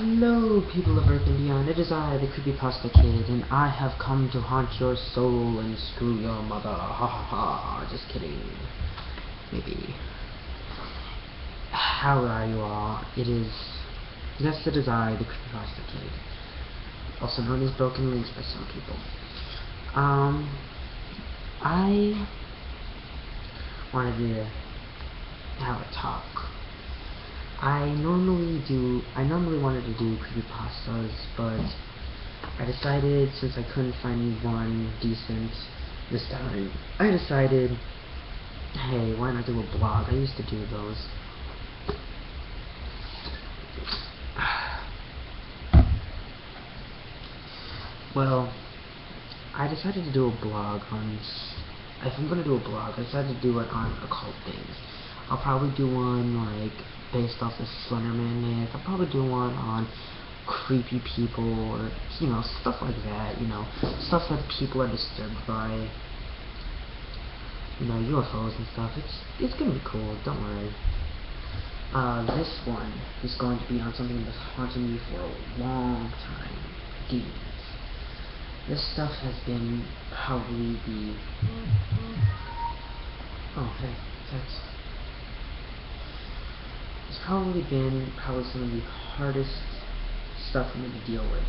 Hello, people of Earth and beyond. It is I, the Creepypasta Kid, and I have come to haunt your soul and screw your mother. Ha ha ha. Just kidding. Maybe. How are you all? Yes, it is I, the Creepypasta Kid. Also known as Broken Links by some people. I wanted to have a talk. I normally wanted to do creepypastas, but I decided, since I couldn't find one decent this time, I decided, hey, why not do a blog? I used to do those. Well, I decided to do a blog on, if I'm gonna do a blog, I decided to do it on occult things. I'll probably do one, like, based off the Slenderman myth. I'll probably do one on creepy people, or, stuff like that, stuff that people are disturbed by, UFOs and stuff. It's gonna be cool, don't worry. This one is going to be on something that's haunted me for a long time. Demons. This stuff has been probably the... Oh, hey, thanks. It's probably been some of the hardest stuff for me to deal with.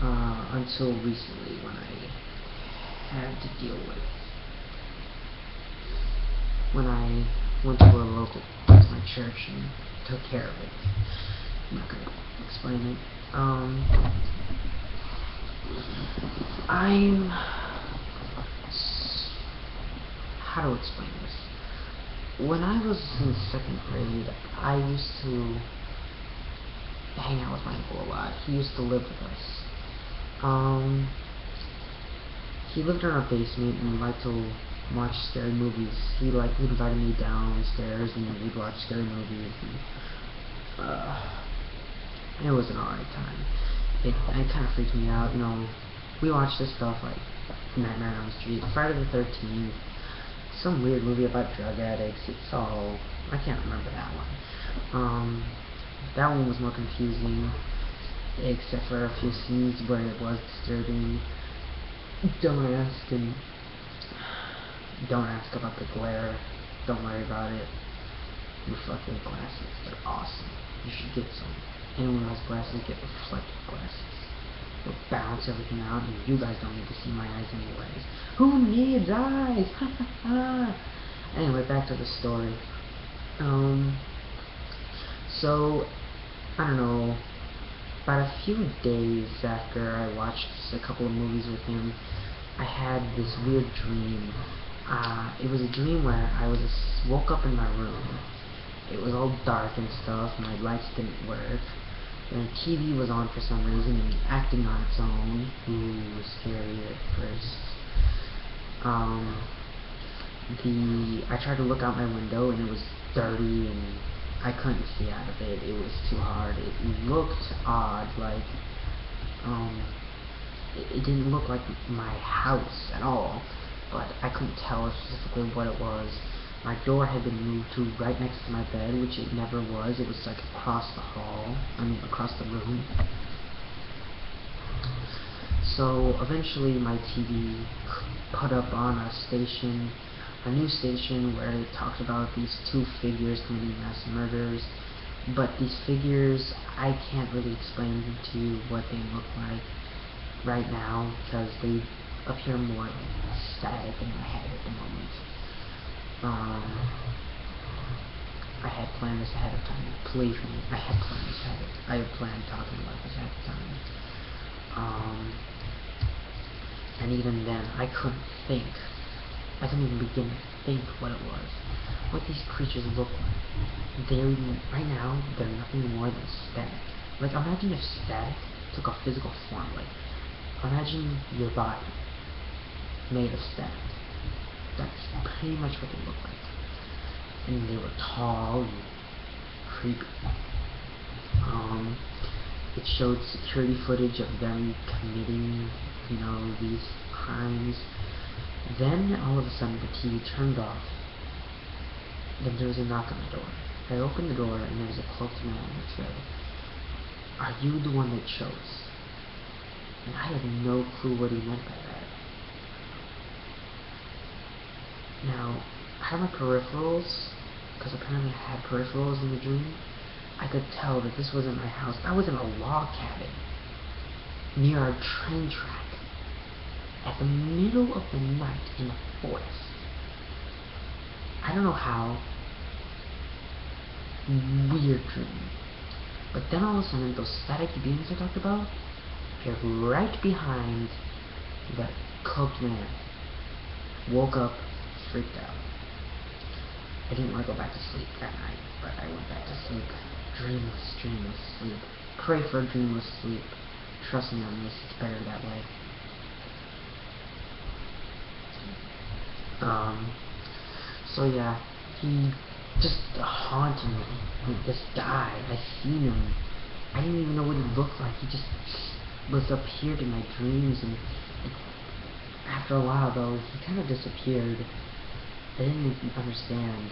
Until recently, when I had to deal with... When I went to my church and took care of it. I'm not gonna explain it. How to explain this? When I was in 2nd grade, I used to hang out with my uncle a lot. He used to live with us. He lived in our basement and liked to watch scary movies. He invited me downstairs and we'd watch scary movies. And it was an alright time. It kind of freaked me out, We watched this stuff like Nightmare on Elm Street, Friday the 13th, some weird movie about drug addicts. I can't remember that one. That one was more confusing, except for a few scenes where it was disturbing. Don't ask about the glare. Don't worry about it. Reflective glasses, they're awesome. You should get some. Anyone who has glasses, get reflective glasses. They'll balance everything out, and you guys don't need to see my eyes anyways. Who needs eyes? Ha ha ha. Anyway, back to the story. So, I don't know, about a few days after I watched a couple of movies with him, I had this weird dream. It was a dream where I woke up in my room. It was all dark and stuff, my lights didn't work. The TV was on for some reason and acting on its own. Ooh, was scary at first. I tried to look out my window and it was dirty and I couldn't see out of it. It was too hard. It looked odd, like, it didn't look like my house at all, but I couldn't tell specifically what it was. My door had been moved to right next to my bed, which it never was. It was like across the hall, across the room. So eventually my TV put up on a new station where it talked about these two figures committing mass murders. But these figures, I can't really explain to you what they look like right now, because they appear more static in my head at the moment. I had planned this ahead of time. Believe me, I had planned this ahead. I had planned talking about this ahead of time. And even then, I couldn't even begin to think what it was. What these creatures look like. Right now, they're nothing more than static. Like, imagine if static took a physical form. Like, imagine your body made of static. That's pretty much what they look like. And they were tall and creepy. It showed security footage of them committing, these crimes. Then, all of a sudden, the TV turned off. Then there was a knock on the door. I opened the door, and there was a cloaked man in the tray. Are you the one that chose? And I had no clue what he meant by that. Now, I had my peripherals, because apparently I had peripherals in the dream. I could tell that this wasn't my house. I was in a log cabin near a train track at the middle of the night in the forest. I don't know how. Weird dream. But then all of a sudden, those static beams I talked about appeared right behind that cloaked man. Woke up, freaked out. I didn't want to go back to sleep that night, but I went back to sleep. Dreamless, dreamless sleep. Pray for a dreamless sleep. Trust me on this, it's better that way. So yeah, he just haunted me. Like, this guy, I seen him. I didn't even know what he looked like. He just appeared in my dreams, and after a while though, he kind of disappeared. I didn't even understand.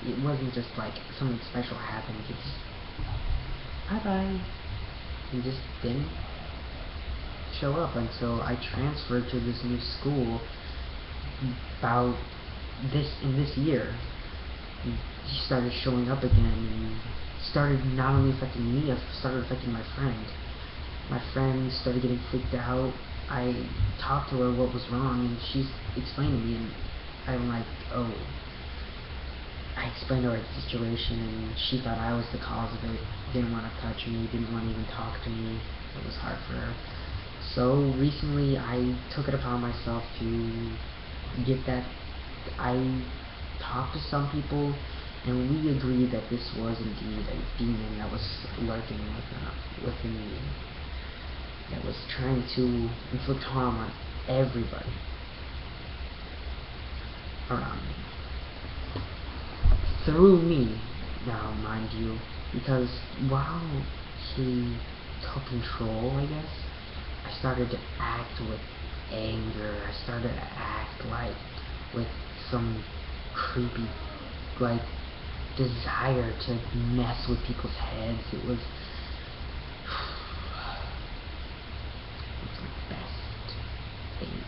It wasn't just like something special happened. He just bye-bye. He just didn't show up until I transferred to this new school about in this year. He started showing up again, and started not only affecting me, it started affecting my friend. My friend started getting freaked out. I talked to her what was wrong, and she explained to me, and I'm like, oh. I explained to her the situation, and she thought I was the cause of it. Didn't want to touch me, didn't want to even talk to me. It was hard for her. So recently I took it upon myself to get that. I talked to some people, and we agreed that this was indeed a demon that was lurking within me, that was trying to inflict harm on everybody around me. Through me, now mind you, because while he took control, I guess, I started to act with anger. I started to act like with some creepy, like, desire to mess with people's heads. It was the best thing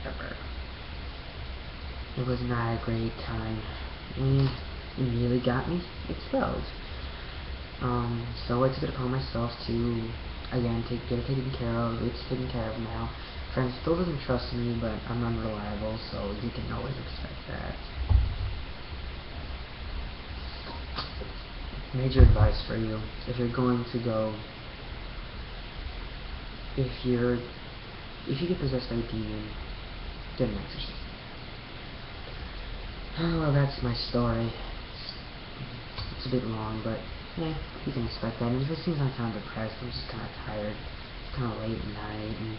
ever. It was not a great time. It really got me expelled. So I took it upon myself to, again, get it taken care of. It's taken care of now. Friend still doesn't trust me, but I'm unreliable, so you can always expect that. Major advice for you: if you're going to go, if you get possessed by a demon, get an exorcist. Oh, well, that's my story. It's a bit long, but yeah, you can expect that. And if it seems I'm kind of depressed, I'm just kind of tired. It's kind of late at night, and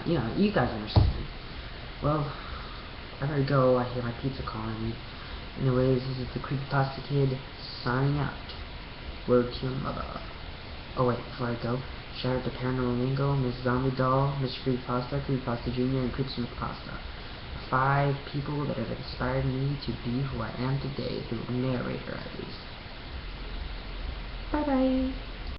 yeah, you guys understand. Well, I better go. I hear my pizza calling me. Anyways, this is the Creepypasta Kid signing out. Word to your mother. Oh wait, before I go, shout out to Paranormal Lingo, Miss Zombie Doll, Mr. Creepypasta, Creepypasta Jr., and Creeps McPasta. 5 people that have inspired me to be who I am today, the narrator at least. Bye bye.